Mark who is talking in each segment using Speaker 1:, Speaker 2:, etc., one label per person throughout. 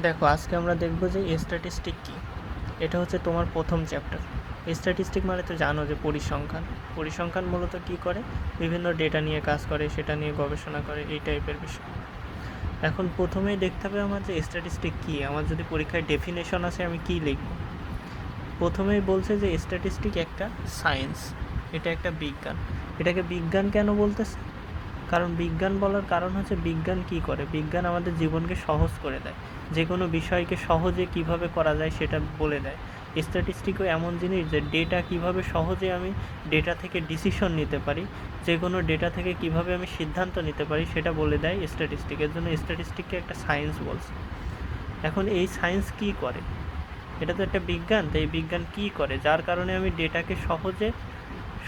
Speaker 1: দেখো, আজকে আমরা দেখব যে স্ট্যাটিস্টিক কী। এটা হচ্ছে তোমার প্রথম চ্যাপ্টার। স্ট্যাটিস্টিক মানে তো জানো যে পরিসংখ্যান। পরিসংখ্যান মূলত কী করে, বিভিন্ন ডেটা নিয়ে কাজ করে, সেটা নিয়ে গবেষণা করে, এই টাইপের বিষয়। এখন প্রথমেই দেখতে হবে আমার যে স্ট্যাটিস্টিক কী। আমার যদি পরীক্ষায় ডেফিনেশন আসে আমি কী লিখব। প্রথমেই বলছে যে স্ট্যাটিস্টিক একটা সায়েন্স, এটা একটা বিজ্ঞান। এটাকে বিজ্ঞান কেন বলতেছে? কারণ বিজ্ঞান বলার কারণ হচ্ছে বিজ্ঞান কী করে, বিজ্ঞান আমাদের জীবনকে সহজ করে দেয়, যে কোনো বিষয়কে সহজে কিভাবে করা যায় সেটা বলে দেয়। স্ট্যাটিস্টিকও এমন জিনিস যে ডেটা কিভাবে সহজে আমি ডেটা থেকে ডিসিশন নিতে পারি, যে কোনো ডেটা থেকে কিভাবে আমি সিদ্ধান্ত নিতে পারি সেটা বলে দেয় স্ট্যাটিস্টিক। এর জন্য স্ট্যাটিস্টিককে একটা সায়েন্স বলছে। এখন এই সায়েন্স কী করে? এটা তো একটা বিজ্ঞান, তো এই বিজ্ঞান কী করে যার কারণে আমি ডেটাকে সহজে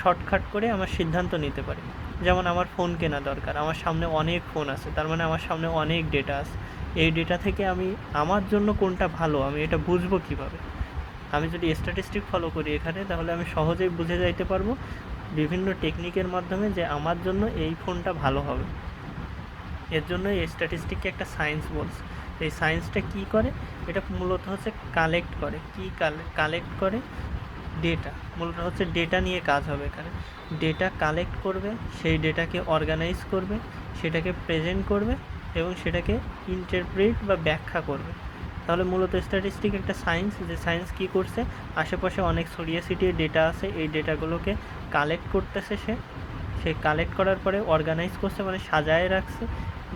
Speaker 1: শর্টকাট করে আমার সিদ্ধান্ত নিতে পারি। যেমন আমার ফোন কেনা দরকার, আমার সামনে অনেক ফোন আছে, তার মানে আমার সামনে অনেক ডেটা আছে। এই ডেটা থেকে আমি আমার জন্য কোনটা ভালো আমি এটা বুঝবো কীভাবে? আমি যদি স্ট্যাটিস্টিক ফলো করি এখানে, তাহলে আমি সহজেই বুঝে যাইতে পারবো বিভিন্ন টেকনিকের মাধ্যমে যে আমার জন্য এই ফোনটা ভালো হবে। এর জন্য এই স্ট্যাটিস্টিককে একটা সায়েন্স বলছে। এই সায়েন্সটা কী করে? এটা মূলত হচ্ছে কালেক্ট করে। কী কালেক্ট করে? ডেটা। মূলত হচ্ছে ডেটা নিয়ে কাজ হবে এখানে। ডেটা কালেক্ট করবে, সেই ডেটাকে অর্গানাইজ করবে, সেটাকে প্রেজেন্ট করবে এবং সেটাকে ইন্টারপ্রেট বা ব্যাখ্যা করবে। তাহলে মূলত স্ট্যাটিস্টিক একটা সায়েন্স, যে সায়েন্স কী করছে, আশেপাশে অনেক ছড়িয়ে ছিটিয়ে ডেটা আছে, এই ডেটাগুলোকে কালেক্ট করতেছে সে কালেক্ট করার পরে অর্গানাইজ করছে, মানে সাজায় রাখছে।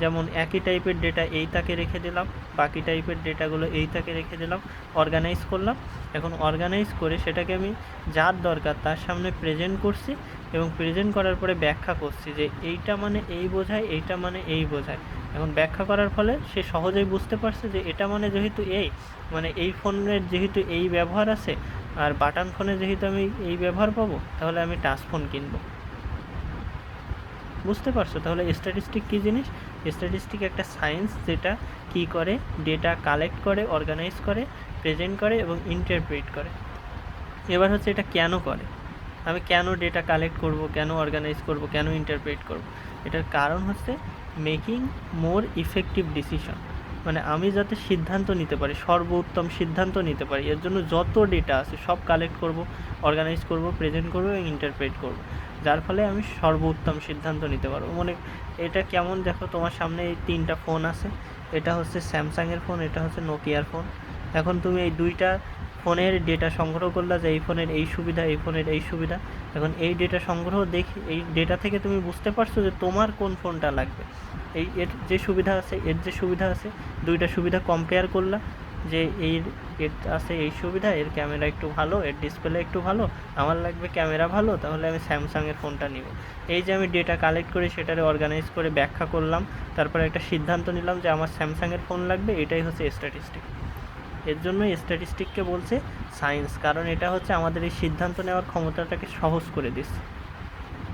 Speaker 1: যেমন একই টাইপের ডেটা এই তাকে রেখে দিলাম, বাকি টাইপের ডেটাগুলো এই তাকে রেখে দিলাম, অর্গানাইজ করলাম। এখন অর্গানাইজ করে সেটাকে আমি যার দরকার তার সামনে প্রেজেন্ট করছি এবং প্রেজেন্ট করার পরে ব্যাখ্যা করছি যে এইটা মানে এই বোঝায়, এইটা মানে এই বোঝায়। এখন ব্যাখ্যা করার ফলে সে সহজেই বুঝতে পারছে যে এটা মানে যেহেতু এই, মানে এই ফোনের যেহেতু এই ব্যবহার আছে, আর বাটন ফোনে যেহেতু আমি এই ব্যবহার পাবো, তাহলে আমি টাচ ফোন কিনবো। বুঝতে পারছো? তাহলে স্ট্যাটিস্টিক কী জিনিস? স্ট্যাটিস্টিক একটা সায়েন্স, যেটা কী করে, ডেটা কালেক্ট করে, অর্গানাইজ করে, প্রেজেন্ট করে এবং ইন্টারপ্রেট করে। এবার হচ্ছে এটা কেন করে, আমি কেন ডেটা কালেক্ট করব, কেন অর্গানাইজ করব, কেন ইন্টারপ্রেট করব? এটার কারণ হচ্ছে মেকিং মোর ইফেক্টিভ ডিসিশন, মানে আমি যাতে সিদ্ধান্ত নিতে পারি, সর্বোত্তম সিদ্ধান্ত নিতে পারি। এর জন্য যত ডেটা আছে সব কালেক্ট করব, অর্গানাইজ করব, প্রেজেন্ট করব এবং ইন্টারপ্রেট করব, যার ফলে আমি সর্বোত্তম সিদ্ধান্ত নিতে পারবো। মানে এটা কেমন, দেখো তোমার সামনে এই তিনটা ফোন আছে, এটা হচ্ছে স্যামসাংয়ের ফোন, এটা হচ্ছে নোকিয়ার ফোন। এখন তুমি এই দুইটা ফোনের ডেটা সংগ্রহ করলা যে এই ফোনের এই সুবিধা, এই ফোনের এই সুবিধা। এখন এই ডেটা সংগ্রহ দেখি, এই ডেটা থেকে তুমি বুঝতে পারছো যে তোমার কোন ফোনটা লাগবে। এর যে সুবিধা আছে, এর যে সুবিধা আছে, দুইটা সুবিধা কম্পেয়ার করলা, যে এর আছে এই সুবিধা, এর ক্যামেরা একটু ভালো, এর ডিসপ্লে একটু ভালো, আমার লাগবে ক্যামেরা ভালো, তাহলে আমি স্যামসাংয়ের ফোনটা নিব। এই যে আমি ডেটা কালেক্ট করে সেটারে অর্গানাইজ করে ব্যাখ্যা করলাম, তারপরে একটা সিদ্ধান্ত নিলাম যে আমার স্যামসাংয়ের ফোন লাগবে, এটাই হচ্ছে স্ট্যাটিস্টিক। এর জন্য স্ট্যাটিস্টিককে বলছে সায়েন্স, কারণ এটা হচ্ছে আমাদের এই সিদ্ধান্ত নেওয়ার ক্ষমতাটাকে সহজ করে দিচ্ছে।